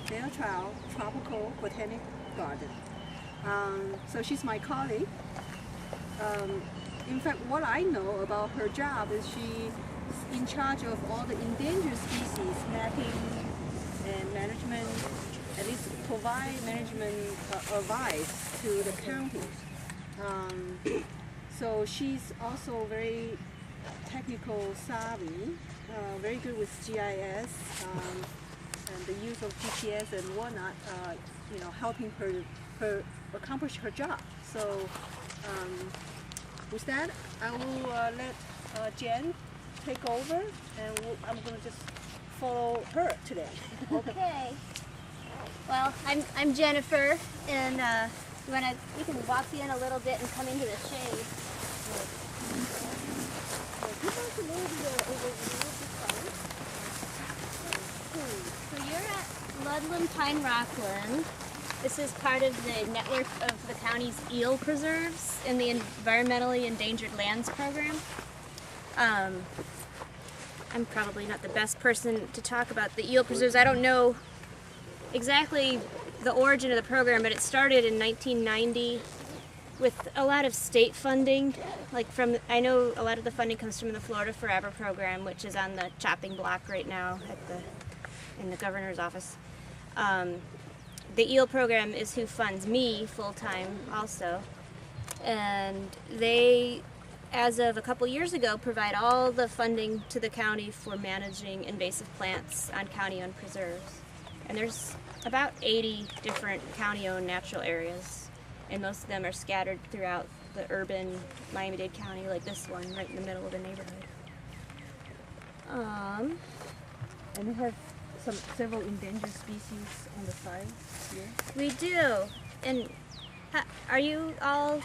Fairchild Tropical Botanic Garden. So she's my colleague. In fact, what I know about her job is she's in charge of all the endangered species mapping and management, at least provide management advice to the county. So she's also very technical savvy, very good with GIS and the use of GPS and whatnot, helping her accomplish her job. So with that, I will let Jen take over, and I'm going to just follow her today. Okay. Well, I'm Jennifer, and we can walk in a little bit and come into the shade. So you're at Ludlam Pine Rockland. This is part of the network of the county's eel preserves in the Environmentally Endangered Lands Program. I'm probably not the best person to talk about the eel preserves. I don't know exactly the origin of the program, but it started in 1990 with a lot of state funding. I know a lot of the funding comes from the Florida Forever program, which is on the chopping block right now in the governor's office. The eel program is who funds me full-time also, and they, as of a couple years ago, provide all the funding to the county for managing invasive plants on county-owned preserves. And there's about 80 different county-owned natural areas, and most of them are scattered throughout the urban Miami-Dade County, like this one, right in the middle of the neighborhood. And we have several endangered species on the side here. We do. And are you all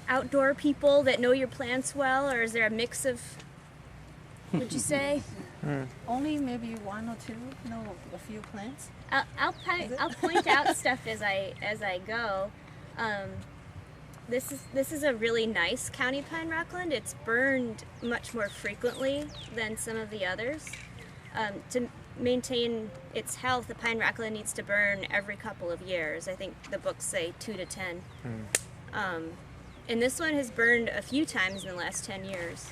outdoor people that know your plants well, or is there a mix of, would you say? Only maybe one or two, a few plants. I'll point out stuff as I go. This is a really nice county pine rockland. It's burned much more frequently than some of the others. To maintain its health, the pine rockland needs to burn every couple of years. I think the books say 2 to 10. And this one has burned a few times in the last 10 years.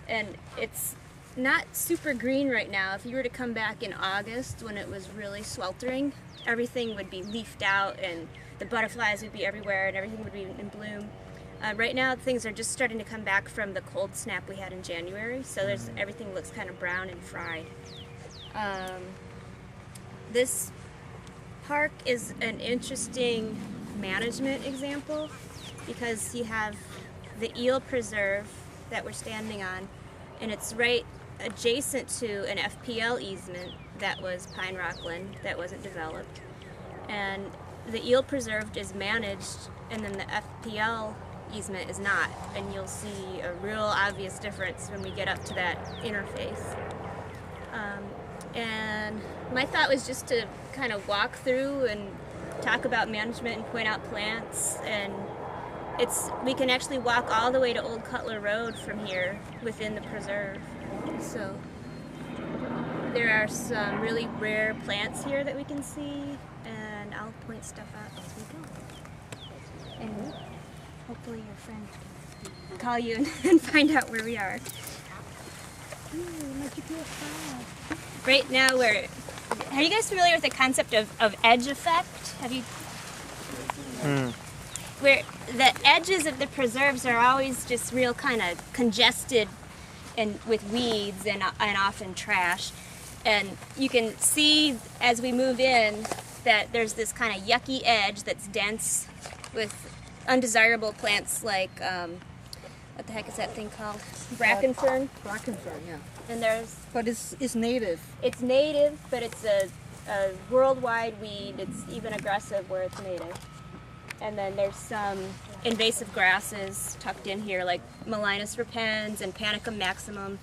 And it's not super green right now. If you were to come back in August when it was really sweltering, everything would be leafed out and the butterflies would be everywhere and everything would be in bloom. Right now things are just starting to come back from the cold snap we had in January, so everything looks kind of brown and fried. This park is an interesting management example because you have the eel preserve that we're standing on, and it's right adjacent to an FPL easement that was pine rockland that wasn't developed. And the eel preserve is managed, and then the FPL easement is not, and you'll see a real obvious difference when we get up to that interface. And my thought was just to kind of walk through and talk about management and point out plants, and we can actually walk all the way to Old Cutler Road from here within the preserve. So there are some really rare plants here that we can see, and I'll point stuff out as we go. And hopefully your friend can call you and find out where we are. Right now are you guys familiar with the concept of edge effect? Have you? Where the edges of the preserves are always just real kind of congested and with weeds and often trash. And you can see as we move in that there's this kind of yucky edge that's dense with undesirable plants like, what the heck is that thing called? Bracken fern? Bracken fern, yeah. And But it's native. It's native, but it's a worldwide weed. It's even aggressive where it's native. And then there's some invasive grasses tucked in here, like Malinus repens and Panicum maximum.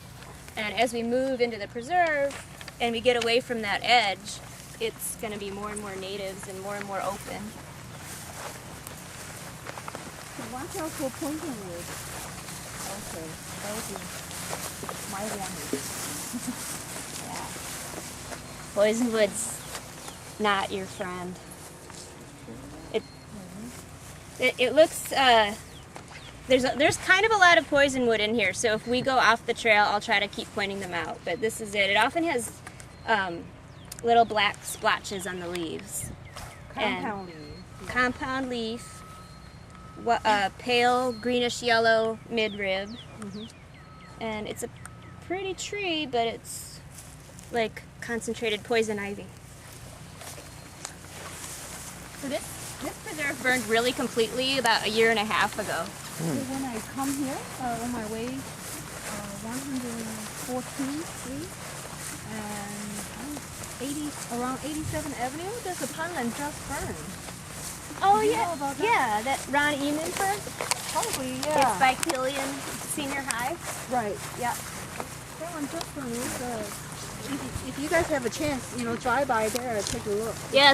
And as we move into the preserve and we get away from that edge, it's going to be more and more natives and more open. Watch out for pointing wood. Okay, that would be my one. Poisonwood's not your friend. It looks, there's kind of a lot of poisonwood in here, so if we go off the trail, I'll try to keep pointing them out. But this is it. It often has little black splotches on the leaves. Compound leaf. Compound leaf, pale greenish yellow midrib, and it's a pretty tree, but it's like concentrated poison ivy. So this preserve burned really completely about 1.5 years ago. So when I come here on my way, 114th Street and around 87th Avenue, there's a pond that just burned. Oh Do you yeah, know about that? yeah, that Ron Eman fern. Probably, It's yeah. by Killian Senior High. Right. Yep. That one just burned. If you guys have a chance, drive by there and take a look. Yeah, it's